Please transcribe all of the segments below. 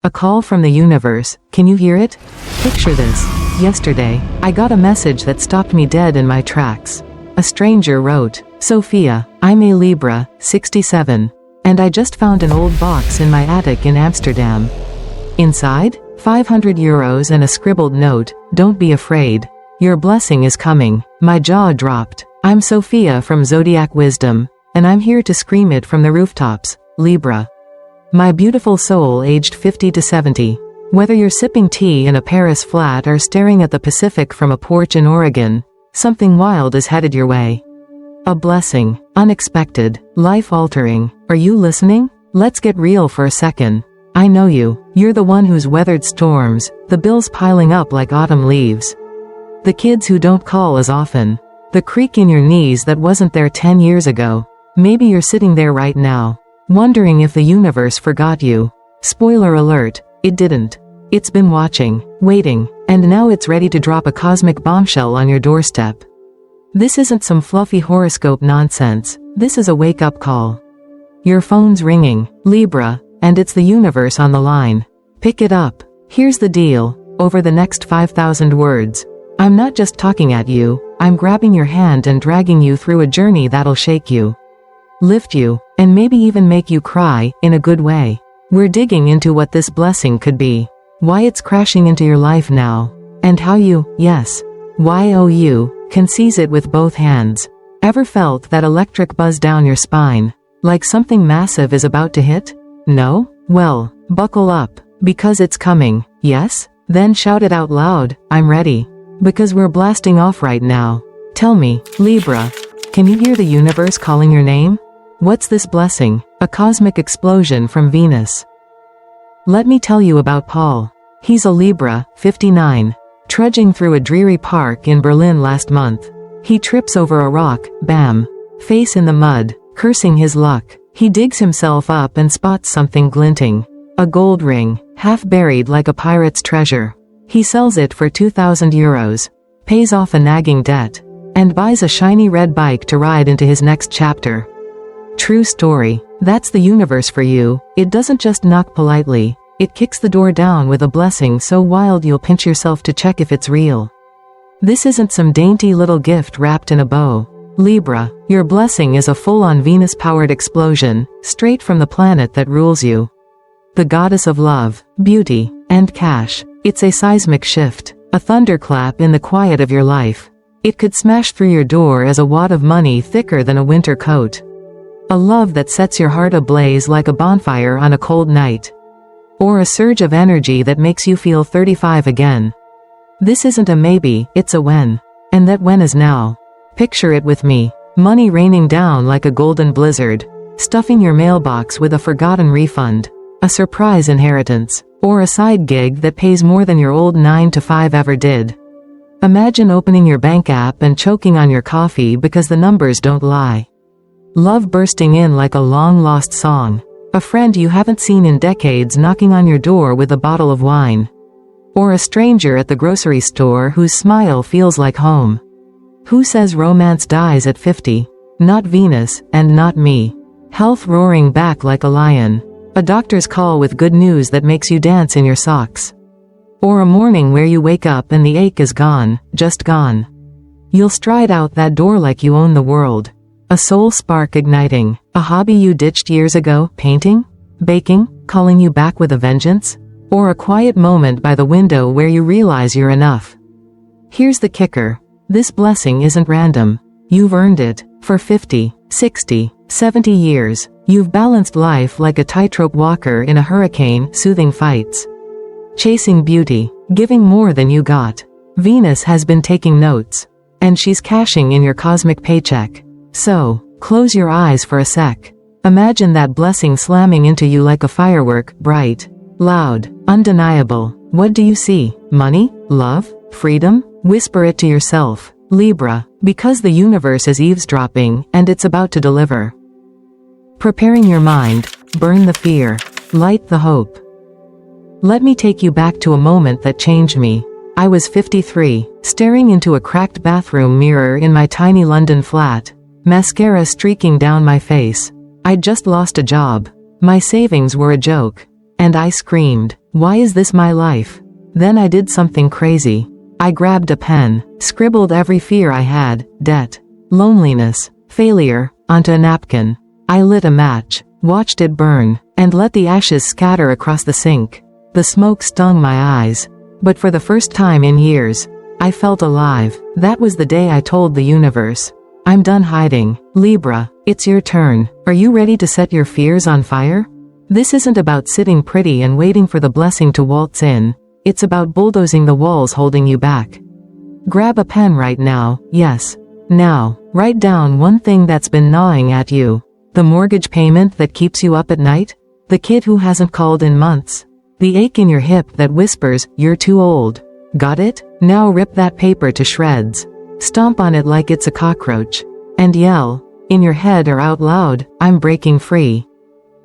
A call from the universe, can you hear it? Picture this. Yesterday, I got a message that stopped me dead in my tracks. A stranger wrote, Sophia, I'm a Libra, 67. And I just found an old box in my attic in Amsterdam. Inside, 500 euros and a scribbled note, don't be afraid. Your blessing is coming. My jaw dropped. I'm Sophia from Zodiac Wisdom, and I'm here to scream it from the rooftops, Libra. My beautiful soul aged 50 to 70. Whether you're sipping tea in a Paris flat or staring at the Pacific from a porch in Oregon, something wild is headed your way. A blessing, unexpected, life-altering. Are you listening? Let's get real for a second. I know you. You're the one who's weathered storms, the bills piling up like autumn leaves. The kids who don't call as often. The creak in your knees that wasn't there 10 years ago. Maybe you're sitting there right now, wondering if the universe forgot you. Spoiler alert, it didn't. It's been watching, waiting, and now it's ready to drop a cosmic bombshell on your doorstep. This isn't some fluffy horoscope nonsense. This is a wake-up call. Your phone's ringing, Libra, and it's the universe on the line. Pick it up. Here's the deal. Over the next 5,000 words, I'm not just talking at you, I'm grabbing your hand and dragging you through a journey that'll shake you, lift you, and maybe even make you cry, in a good way. We're digging into what this blessing could be, why it's crashing into your life now, and how you, yes, you, can seize it with both hands. Ever felt that electric buzz down your spine, like something massive is about to hit? No? Well, buckle up, because it's coming, yes? Then shout it out loud, I'm ready. Because we're blasting off right now. Tell me, Libra, can you hear the universe calling your name? What's this blessing? A cosmic explosion from Venus. Let me tell you about Paul. He's a Libra, 59. Trudging through a dreary park in Berlin last month. He trips over a rock, bam. Face in the mud, cursing his luck. He digs himself up and spots something glinting. A gold ring, half buried like a pirate's treasure. He sells it for 2,000 euros, pays off a nagging debt, and buys a shiny red bike to ride into his next chapter. True story. That's the universe for you. It doesn't just knock politely, it kicks the door down with a blessing so wild you'll pinch yourself to check if it's real. This isn't some dainty little gift wrapped in a bow. Libra, your blessing is a full-on Venus-powered explosion, straight from the planet that rules you. The goddess of love, beauty, and cash. It's a seismic shift, a thunderclap in the quiet of your life. It could smash through your door as a wad of money thicker than a winter coat. A love that sets your heart ablaze like a bonfire on a cold night. Or a surge of energy that makes you feel 35 again. This isn't a maybe, it's a when. And that when is now. Picture it with me. Money raining down like a golden blizzard. Stuffing your mailbox with a forgotten refund. A surprise inheritance. Or a side gig that pays more than your old 9-to-5 ever did. Imagine opening your bank app and choking on your coffee because the numbers don't lie. Love bursting in like a long-lost song. A friend you haven't seen in decades knocking on your door with a bottle of wine. Or a stranger at the grocery store whose smile feels like home. Who says romance dies at 50? Not Venus, and not me. Health roaring back like a lion. A doctor's call with good news that makes you dance in your socks. Or a morning where you wake up and the ache is gone, just gone. You'll stride out that door like you own the world. A soul spark igniting. A hobby you ditched years ago, painting? Baking? Calling you back with a vengeance? Or a quiet moment by the window where you realize you're enough. Here's the kicker. This blessing isn't random. You've earned it. For 50, 60, 70 years, you've balanced life like a tightrope walker in a hurricane, soothing fights. Chasing beauty, giving more than you got. Venus has been taking notes. And she's cashing in your cosmic paycheck. So, close your eyes for a sec. Imagine that blessing slamming into you like a firework, bright, loud, undeniable. What do you see? Money? Love? Freedom? Whisper it to yourself. Libra, because the universe is eavesdropping, and it's about to deliver. Preparing your mind, burn the fear, light the hope. Let me take you back to a moment that changed me. I was 53, staring into a cracked bathroom mirror in my tiny London flat, mascara streaking down my face. I'd just lost a job. My savings were a joke. And I screamed, Why is this my life? Then I did something crazy. I grabbed a pen, scribbled every fear I had, debt, loneliness, failure, onto a napkin. I lit a match, watched it burn, and let the ashes scatter across the sink. The smoke stung my eyes. But for the first time in years, I felt alive. That was the day I told the universe, I'm done hiding. Libra, it's your turn. Are you ready to set your fears on fire? This isn't about sitting pretty and waiting for the blessing to waltz in. It's about bulldozing the walls holding you back. Grab a pen right now, yes. Now, write down one thing that's been gnawing at you. The mortgage payment that keeps you up at night? The kid who hasn't called in months? The ache in your hip that whispers, you're too old. Got it? Now rip that paper to shreds. Stomp on it like it's a cockroach. And yell, in your head or out loud, I'm breaking free.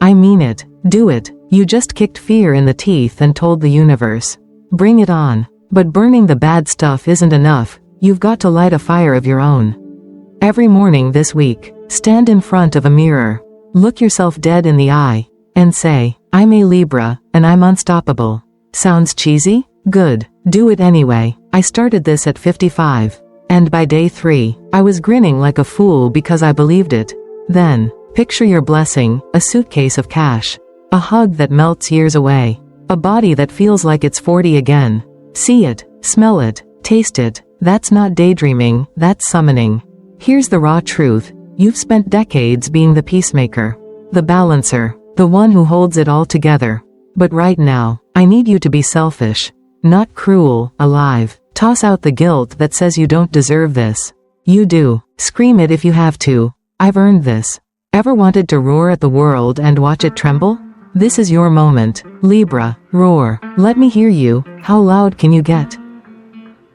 I mean it. Do it. You just kicked fear in the teeth and told the universe, bring it on. But burning the bad stuff isn't enough. You've got to light a fire of your own. Every morning this week, stand in front of a mirror. Look yourself dead in the eye. And say, I'm a Libra, and I'm unstoppable. Sounds cheesy? Good. Do it anyway. I started this at 55. And by day 3, I was grinning like a fool because I believed it. Then, picture your blessing, a suitcase of cash. A hug that melts years away. A body that feels like it's 40 again. See it, smell it, taste it. That's not daydreaming, that's summoning. Here's the raw truth. You've spent decades being the peacemaker. The balancer. The one who holds it all together. But right now, I need you to be selfish. Not cruel, alive. Toss out the guilt that says you don't deserve this. You do. Scream it if you have to. I've earned this. Ever wanted to roar at the world and watch it tremble? This is your moment. Libra, roar. Let me hear you. How loud can you get?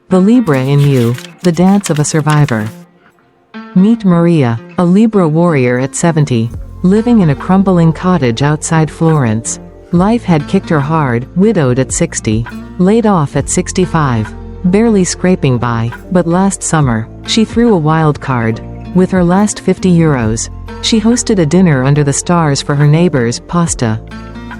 The Libra in you, the dance of a survivor. Meet Maria, a Libra warrior at 70, living in a crumbling cottage outside Florence. Life had kicked her hard, widowed at 60, laid off at 65, barely scraping by, but last summer, she threw a wild card. With her last 50 euros, she hosted a dinner under the stars for her neighbors, pasta.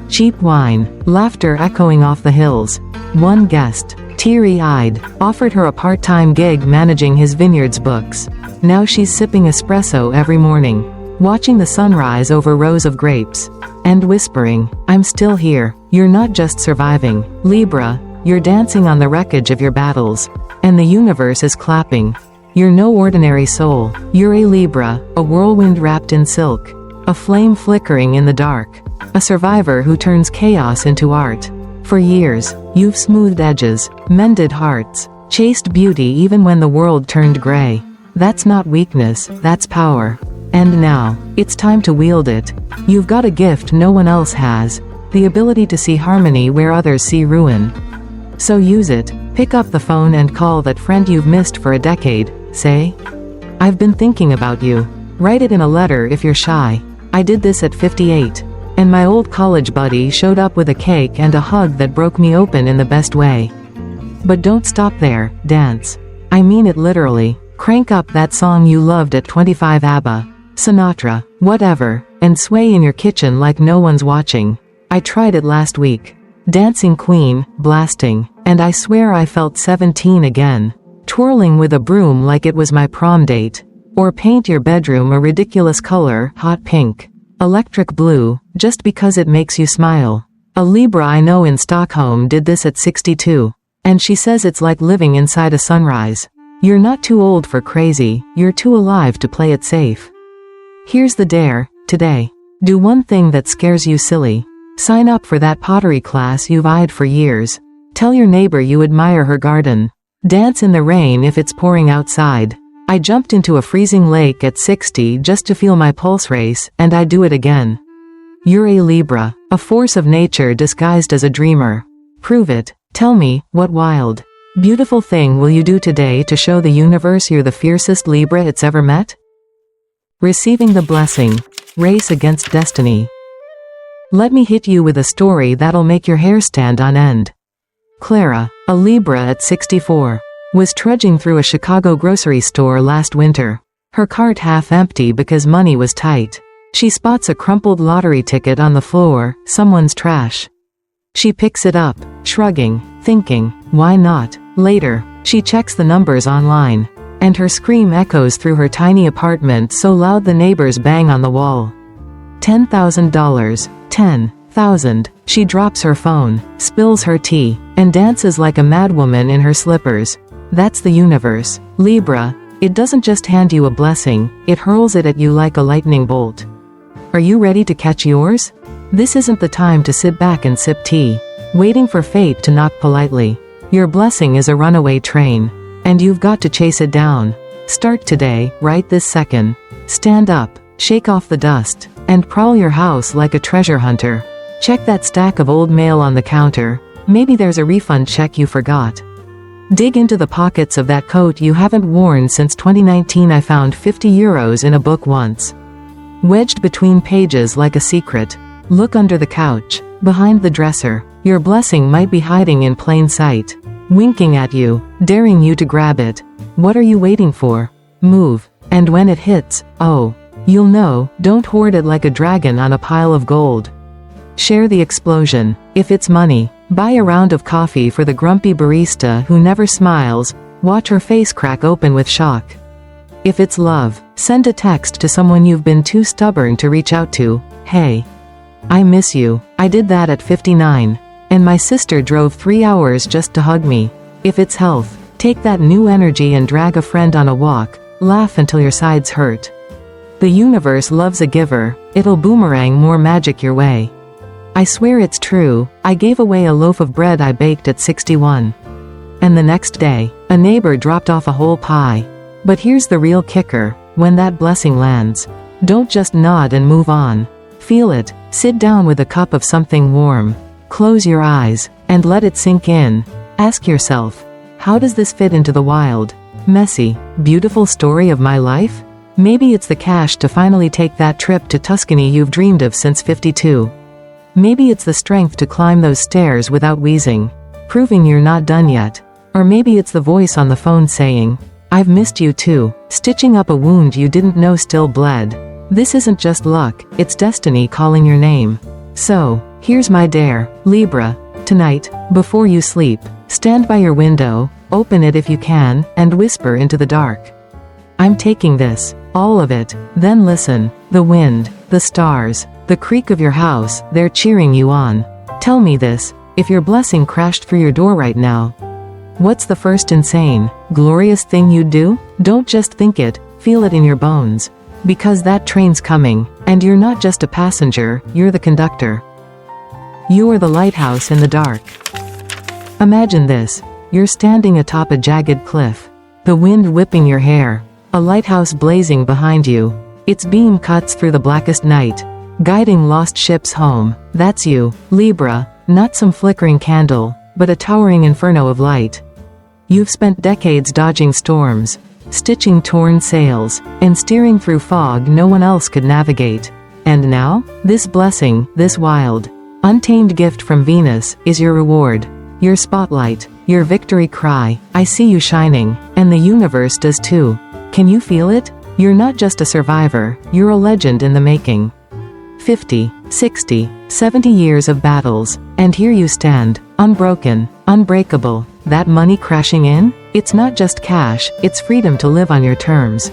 Cheap wine, laughter echoing off the hills. One guest, teary-eyed, offered her a part-time gig managing his vineyard's books. Now she's sipping espresso every morning, watching the sunrise over rows of grapes, and whispering, I'm still here. You're not just surviving, Libra, you're dancing on the wreckage of your battles. And the universe is clapping. You're no ordinary soul. You're a Libra, a whirlwind wrapped in silk, a flame flickering in the dark, a survivor who turns chaos into art. For years, you've smoothed edges, mended hearts, chased beauty even when the world turned gray. That's not weakness, that's power. And now, it's time to wield it. You've got a gift no one else has, the ability to see harmony where others see ruin. So use it. Pick up the phone and call that friend you've missed for a decade. Say, I've been thinking about you. Write it in a letter if you're shy. I did this at 58. And my old college buddy showed up with a cake and a hug that broke me open in the best way. But don't stop there, dance. I mean it literally. Crank up that song you loved at 25, ABBA, Sinatra, whatever, and sway in your kitchen like no one's watching. I tried it last week. Dancing Queen, blasting, and I swear I felt 17 again. Twirling with a broom like it was my prom date. Or paint your bedroom a ridiculous color, hot pink, electric blue, just because it makes you smile. A Libra I know in Stockholm did this at 62. And she says it's like living inside a sunrise. You're not too old for crazy, you're too alive to play it safe. Here's the dare, today. Do one thing that scares you silly. Sign up for that pottery class you've eyed for years. Tell your neighbor you admire her garden. Dance in the rain if it's pouring outside. I jumped into a freezing lake at 60 just to feel my pulse race, and I'd do it again. You're a Libra, a force of nature disguised as a dreamer. Prove it. Tell me, what wild, beautiful thing will you do today to show the universe you're the fiercest Libra it's ever met? Receiving the blessing. Race against destiny. Let me hit you with a story that'll make your hair stand on end. Clara, a Libra at 64, was trudging through a Chicago grocery store last winter. Her cart half empty because money was tight. She spots a crumpled lottery ticket on the floor, someone's trash. She picks it up, shrugging, thinking, why not? Later, she checks the numbers online. And her scream echoes through her tiny apartment so loud the neighbors bang on the wall. $10,000. 10,000. She drops her phone, spills her tea, and dances like a madwoman in her slippers. That's the universe. Libra. It doesn't just hand you a blessing, it hurls it at you like a lightning bolt. Are you ready to catch yours? This isn't the time to sit back and sip tea, waiting for fate to knock politely. Your blessing is a runaway train, and you've got to chase it down. Start today, right this second. Stand up, shake off the dust, and prowl your house like a treasure hunter. Check that stack of old mail on the counter. Maybe there's a refund check you forgot. Dig into the pockets of that coat you haven't worn since 2019. I found €50 in a book once. Wedged between pages like a secret. Look under the couch, behind the dresser. Your blessing might be hiding in plain sight, winking at you, daring you to grab it. What are you waiting for? Move. And when it hits, oh, you'll know. Don't hoard it like a dragon on a pile of gold. Share the explosion. If it's money, buy a round of coffee for the grumpy barista who never smiles. Watch her face crack open with shock. If it's love, send a text to someone you've been too stubborn to reach out to. Hey, I miss you. I did that at 59. And my sister drove 3 hours just to hug me. If it's health, take that new energy and drag a friend on a walk. Laugh until your sides hurt. The universe loves a giver. It'll boomerang more magic your way. I swear it's true. I gave away a loaf of bread I baked at 61. And the next day, a neighbor dropped off a whole pie. But here's the real kicker. When that blessing lands, don't just nod and move on. Feel it. Sit down with a cup of something warm. Close your eyes, and let it sink in. Ask yourself, how does this fit into the wild, messy, beautiful story of my life? Maybe it's the cash to finally take that trip to Tuscany you've dreamed of since 52. Maybe it's the strength to climb those stairs without wheezing, proving you're not done yet. Or maybe it's the voice on the phone saying, I've missed you too, stitching up a wound you didn't know still bled. This isn't just luck, it's destiny calling your name. So, here's my dare, Libra. Tonight, before you sleep, stand by your window, open it if you can, and whisper into the dark. I'm taking this, all of it. Then listen. The wind, the stars, the creak of your house, they're cheering you on. Tell me this, if your blessing crashed through your door right now, what's the first insane, glorious thing you'd do? Don't just think it, feel it in your bones. Because that train's coming, and you're not just a passenger, you're the conductor. You are the lighthouse in the dark. Imagine this. You're standing atop a jagged cliff. The wind whipping your hair. A lighthouse blazing behind you. Its beam cuts through the blackest night, guiding lost ships home. That's you, Libra. Not some flickering candle, but a towering inferno of light. You've spent decades dodging storms, stitching torn sails, and steering through fog no one else could navigate. And now, this blessing, this wild, untamed gift from Venus, is your reward. Your spotlight, your victory cry. I see you shining, and the universe does too. Can you feel it? You're not just a survivor, you're a legend in the making. 50, 60, 70 years of battles, and here you stand, unbroken, unbreakable. That money crashing in? It's not just cash, it's freedom to live on your terms.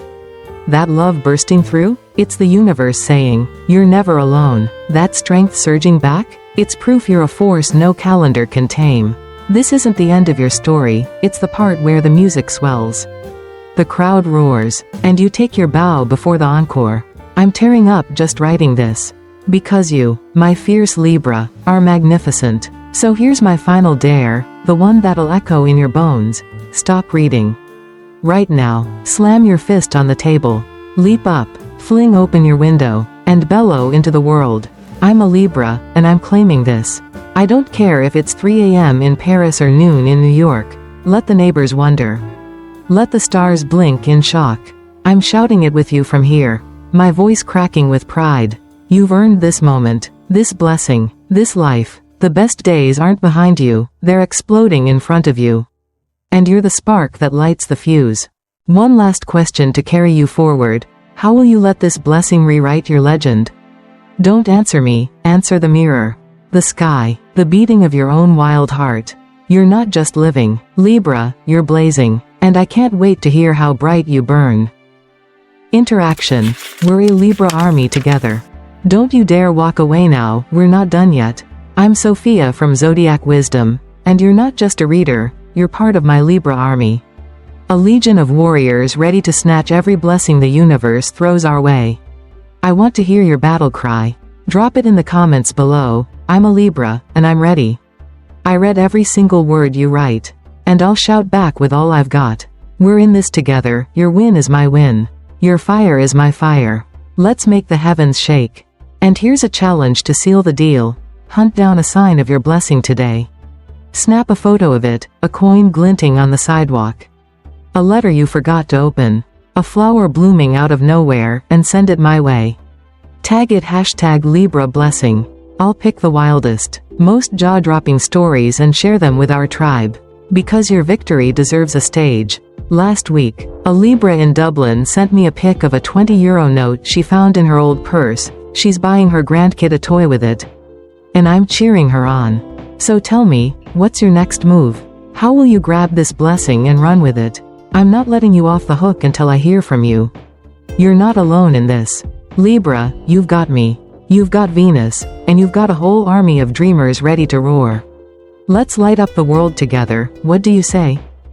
That love bursting through? It's the universe saying, you're never alone. That strength surging back? It's proof you're a force no calendar can tame. This isn't the end of your story, it's the part where the music swells. The crowd roars, and you take your bow before the encore. I'm tearing up just writing this. Because you, my fierce Libra, are magnificent. So here's my final dare, the one that'll echo in your bones. Stop reading. Right now, slam your fist on the table. Leap up, fling open your window, and bellow into the world. I'm a Libra, and I'm claiming this. I don't care if it's 3 a.m. in Paris or noon in New York. Let the neighbors wonder. Let the stars blink in shock. I'm shouting it with you from here, my voice cracking with pride. You've earned this moment, this blessing, this life. The best days aren't behind you, they're exploding in front of you. And you're the spark that lights the fuse. One last question to carry you forward. How will you let this blessing rewrite your legend? Don't answer me, answer the mirror. the sky, the beating of your own wild heart. You're not just living, Libra, you're blazing, and I can't wait to hear how bright you burn. Interaction. We're a Libra army together. Don't you dare walk away now, we're not done yet. I'm Sophia from Zodiac Wisdom, and you're not just a reader, you're part of my Libra army. A legion of warriors ready to snatch every blessing the universe throws our way. I want to hear your battle cry. Drop it in the comments below. I'm a Libra, and I'm ready. I read every single word you write, and I'll shout back with all I've got. We're in this together, your win is my win. Your fire is my fire. Let's make the heavens shake. And here's a challenge to seal the deal. Hunt down a sign of your blessing today. Snap a photo of it, a coin glinting on the sidewalk. A letter you forgot to open. A flower blooming out of nowhere, and send it my way. Tag it #Libra blessing. I'll pick the wildest, most jaw-dropping stories and share them with our tribe. Because your victory deserves a stage. Last week, a Libra in Dublin sent me a pic of a €20 note she found in her old purse. She's buying her grandkid a toy with it. And I'm cheering her on. So tell me, what's your next move? How will you grab this blessing and run with it? I'm not letting you off the hook until I hear from you. You're not alone in this. Libra, you've got me. You've got Venus, and you've got a whole army of dreamers ready to roar. Let's light up the world together, what do you say?